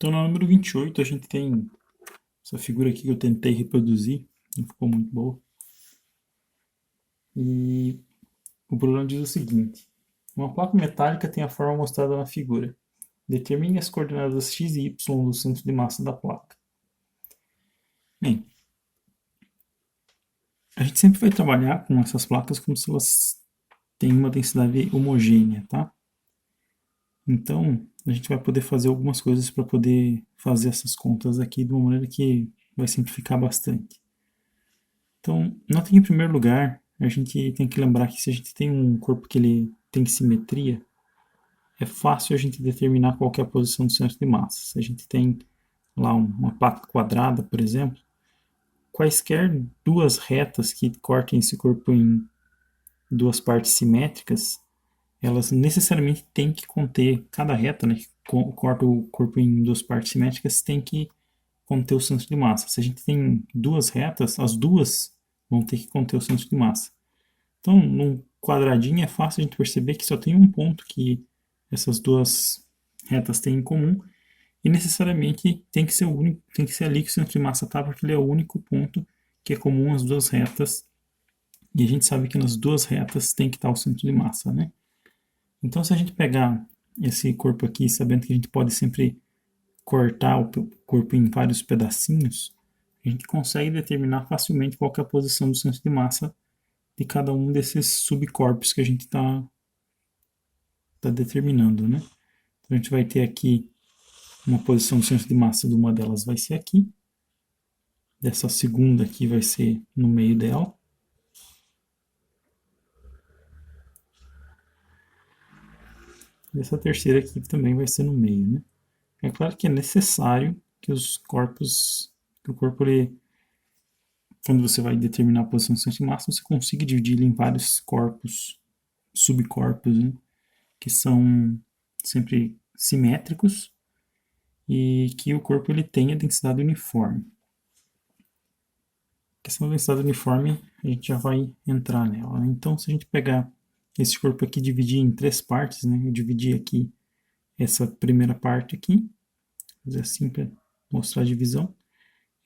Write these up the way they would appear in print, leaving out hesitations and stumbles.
Então, no número 28, a gente tem essa figura aqui que eu tentei reproduzir, não ficou muito boa. E o problema diz o seguinte: uma placa metálica tem a forma mostrada na figura. Determine as coordenadas x e y do centro de massa da placa. Bem, a gente sempre vai trabalhar com essas placas como se elas têm uma densidade homogênea, tá? Então, a gente vai poder fazer algumas coisas para poder fazer essas contas aqui de uma maneira que vai simplificar bastante. Então, notem que em primeiro lugar, a gente tem que lembrar que se a gente tem um corpo que ele tem simetria, é fácil a gente determinar qual que é a posição do centro de massa. Se a gente tem lá uma placa quadrada, por exemplo, quaisquer duas retas que cortem esse corpo em duas partes simétricas, elas necessariamente têm que conter, cada reta, né, que corta o corpo em duas partes simétricas, tem que conter o centro de massa. Se a gente tem duas retas, as duas vão ter que conter o centro de massa. Então, num quadradinho é fácil a gente perceber que só tem um ponto que essas duas retas têm em comum, e necessariamente tem que ser o único, tem que ser ali que o centro de massa está, porque ele é o único ponto que é comum às duas retas, e a gente sabe que nas duas retas tem que estar o centro de massa, né? Então, se a gente pegar esse corpo aqui, sabendo que a gente pode sempre cortar o corpo em vários pedacinhos, a gente consegue determinar facilmente qual que é a posição do centro de massa de cada um desses subcorpos que a gente está determinando, né? Então, a gente vai ter aqui uma posição do centro de massa de uma delas vai ser aqui, dessa segunda aqui vai ser no meio dela, dessa terceira aqui também vai ser no meio, né? É claro que é necessário que os corpos, que o corpo, ele, quando você vai determinar a posição do centro de massa, você consiga dividir ele em vários corpos, subcorpos, né? Que são sempre simétricos e que o corpo ele tenha densidade uniforme. A questão da densidade uniforme, a gente já vai entrar nela, né? Então, se a gente pegar esse corpo aqui e dividir em três partes, né? Eu dividi aqui essa primeira parte aqui, fazer assim para mostrar a divisão.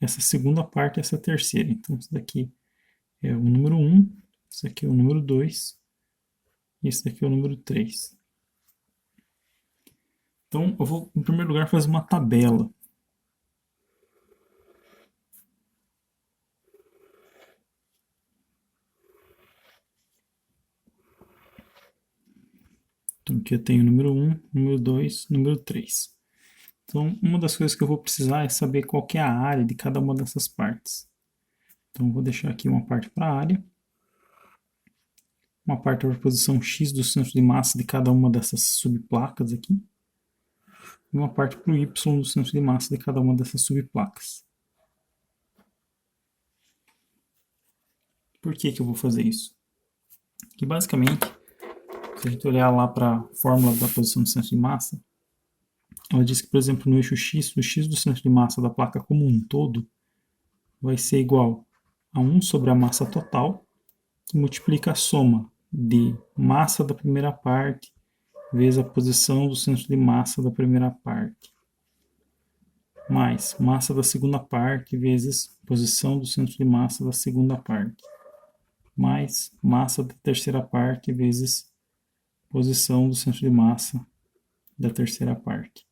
Essa segunda parte, essa terceira. Então, isso daqui é o número 1, isso aqui é o número 2, e esse daqui é o número 3. Então, eu vou, em primeiro lugar, fazer uma tabela. Então, aqui eu tenho o número 1, número 2, número 3. Então, uma das coisas que eu vou precisar é saber qual que é a área de cada uma dessas partes. Então, eu vou deixar aqui uma parte para a área, uma parte para a posição x do centro de massa de cada uma dessas subplacas aqui, e uma parte para o y do centro de massa de cada uma dessas subplacas. Por que eu vou fazer isso? Que basicamente, se a gente olhar lá para a fórmula da posição do centro de massa, ela diz que, por exemplo, no eixo x, o x do centro de massa da placa como um todo vai ser igual a 1 sobre a massa total, que multiplica a soma de massa da primeira parte vezes a posição do centro de massa da primeira parte, mais massa da segunda parte vezes posição do centro de massa da segunda parte, mais massa da terceira parte vezes posição do centro de massa da terceira parte.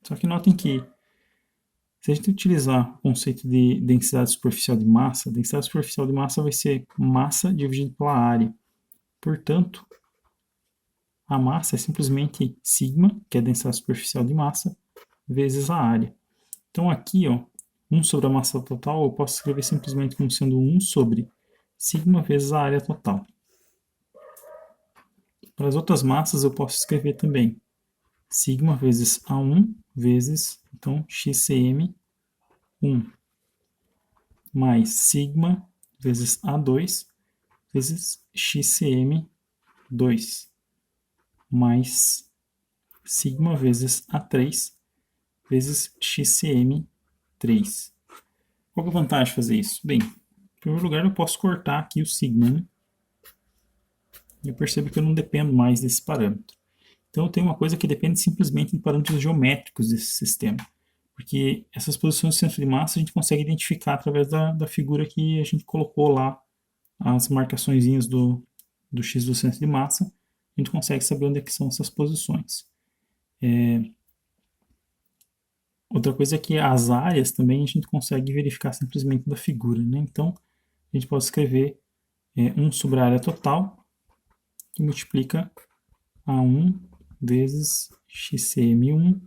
Só que notem que, se a gente utilizar o conceito de densidade superficial de massa, a densidade superficial de massa vai ser massa dividido pela área. Portanto, a massa é simplesmente sigma, que é a densidade superficial de massa, vezes a área. Então aqui, ó, 1 sobre a massa total, eu posso escrever simplesmente como sendo 1 sobre sigma vezes a área total. Para as outras massas, eu posso escrever também sigma vezes A1 vezes, então, XCM 1 mais sigma vezes A2 vezes XCM 2 mais sigma vezes A3 vezes XCM 3. Qual é a vantagem de fazer isso? Bem, em primeiro lugar, eu posso cortar aqui o sigma, né? E eu percebo que eu não dependo mais desse parâmetro. Então tem uma coisa que depende simplesmente de parâmetros geométricos desse sistema. Porque essas posições do centro de massa a gente consegue identificar através da figura que a gente colocou lá, as marcaçõezinhas do X do centro de massa, a gente consegue saber onde é que são essas posições. Outra coisa é que as áreas também a gente consegue verificar simplesmente da figura, né? Então a gente pode escrever 1 sobre a área total, que multiplica A1 vezes XCM1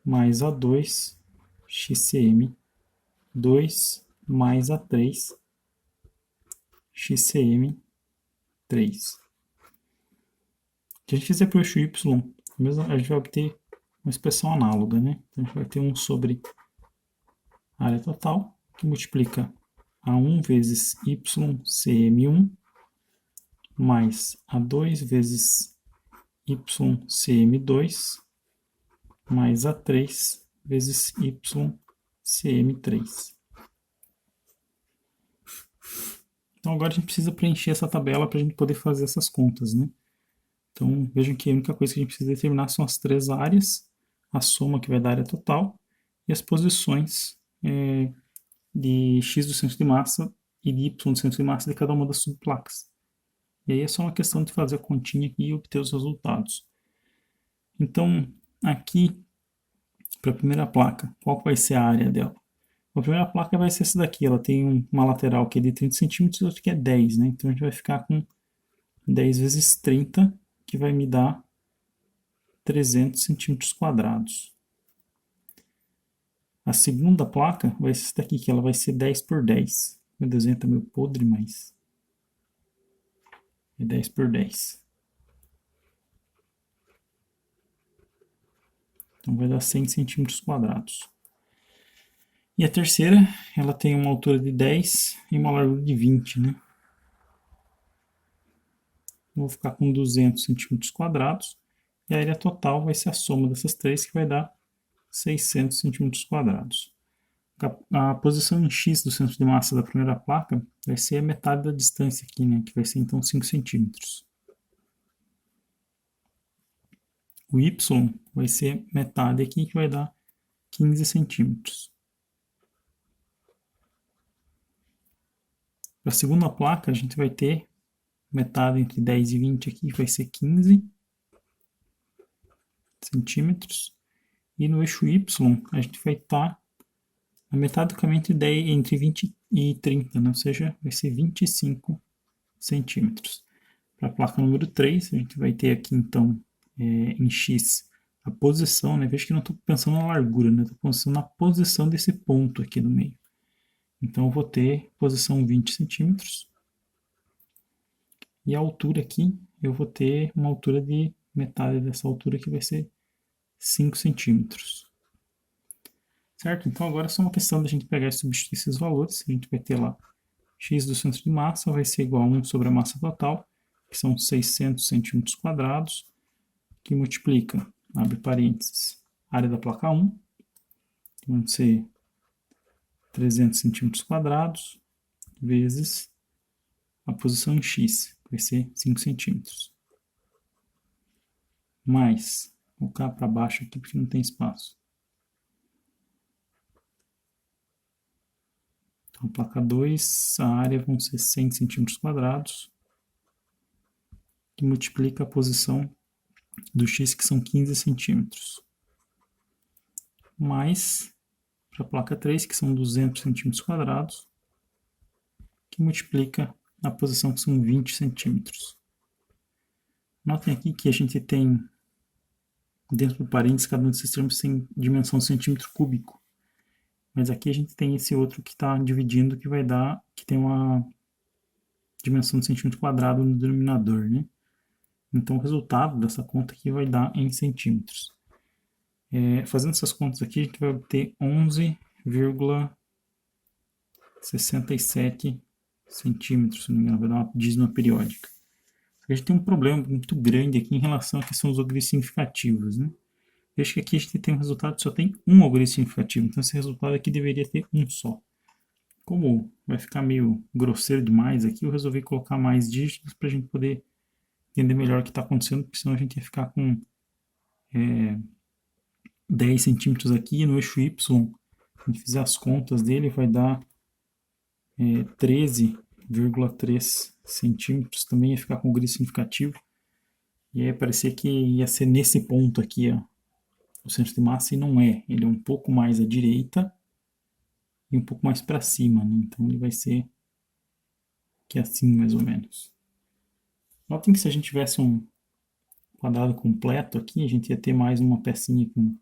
mais A2 XCM2 mais A3 XCM3. Se a gente fizer para o eixo Y, a gente vai obter uma expressão análoga, né? Então a gente vai ter 1 sobre a área total, que multiplica A1 vezes YCM1 mais A2 vezes YCM2 mais A3 vezes YCM3. Então agora a gente precisa preencher essa tabela para a gente poder fazer essas contas, né? Então vejam que a única coisa que a gente precisa determinar são as três áreas, a soma que vai dar a área total e as posições de X do centro de massa e de Y do centro de massa de cada uma das subplacas. E aí é só uma questão de fazer a continha aqui e obter os resultados. Então aqui, para a primeira placa, qual vai ser a área dela? A primeira placa vai ser essa daqui, ela tem uma lateral que é de 30 centímetros e outra que é 10, né? Então a gente vai ficar com 10 vezes 30, que vai me dar 300 centímetros quadrados. A segunda placa vai ser essa daqui, que ela vai ser 10 por 10. Meu desenho está meio podre, mas é 10 por 10. Então vai dar 100 centímetros quadrados. E a terceira, ela tem uma altura de 10 e uma largura de 20, né? Vou ficar com 200 centímetros quadrados. E a área total vai ser a soma dessas três, que vai dar 600 centímetros quadrados. A posição em X do centro de massa da primeira placa vai ser a metade da distância aqui, né? Que vai ser então 5 centímetros. O Y vai ser metade aqui, que vai dar 15 centímetros. Para a segunda placa, a gente vai ter metade entre 10 e 20 aqui, que vai ser 15 centímetros. E no eixo Y, a gente vai estar a metade do caminho entre 20 e 30, né? Ou seja, vai ser 25 centímetros. Para a placa número 3, a gente vai ter aqui, então, em X, a posição, né? Veja que não estou pensando na largura, né? Estou pensando na posição desse ponto aqui no meio. Então, eu vou ter posição 20 centímetros. E a altura aqui, eu vou ter uma altura de metade dessa altura, que vai ser 5 centímetros. Certo? Então, agora é só uma questão da gente pegar e substituir esses valores. A gente vai ter lá x do centro de massa vai ser igual a 1 sobre a massa total, que são 600 centímetros quadrados, que multiplica, abre parênteses, área da placa 1, que vão ser 300 centímetros quadrados, vezes a posição em x, que vai ser 5 centímetros. Mais, vou colocar para baixo aqui porque não tem espaço. Então, placa 2, a área vão ser 100 centímetros quadrados, que multiplica a posição do x, que são 15 centímetros. Mais, para a placa 3, que são 200 centímetros quadrados, que multiplica a posição, que são 20 centímetros. Notem aqui que a gente tem, dentro do parênteses, cada um desses termos tem dimensão de centímetro cúbico. Mas aqui a gente tem esse outro que está dividindo, que vai dar, que tem uma dimensão de centímetro quadrado no denominador, né? Então o resultado dessa conta aqui vai dar em centímetros. Fazendo essas contas aqui, a gente vai obter 11,67 centímetros, se não me engano, vai dar uma dízima periódica. A gente tem um problema muito grande aqui em relação à questão dos algoritmos significativos, né? Veja que aqui a gente tem um resultado que só tem um algoritmo significativo, então esse resultado aqui deveria ter um só. Como vai ficar meio grosseiro demais aqui, eu resolvi colocar mais dígitos para a gente poder entender melhor o que está acontecendo, porque senão a gente ia ficar com 10 centímetros aqui no eixo Y. Se a gente fizer as contas dele, vai dar 13,3 centímetros. Também ia ficar com o grid significativo. E aí parecia que ia ser nesse ponto aqui, ó, o centro de massa, e não é. Ele é um pouco mais à direita e um pouco mais para cima, né? Então ele vai ser que assim, mais ou menos. Notem que se a gente tivesse um quadrado completo aqui, a gente ia ter mais uma pecinha com...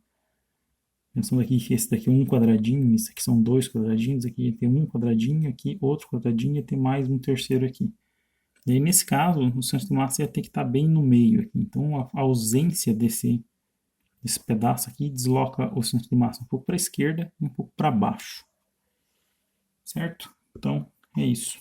Pensando aqui que esse daqui é um quadradinho, esse aqui são dois quadradinhos, aqui ia ter um quadradinho, aqui outro quadradinho, ia ter mais um terceiro aqui. E aí, nesse caso, o centro de massa ia ter que estar bem no meio aqui. Então, a ausência desse pedaço aqui desloca o centro de massa um pouco para a esquerda e um pouco para baixo. Certo? Então, é isso.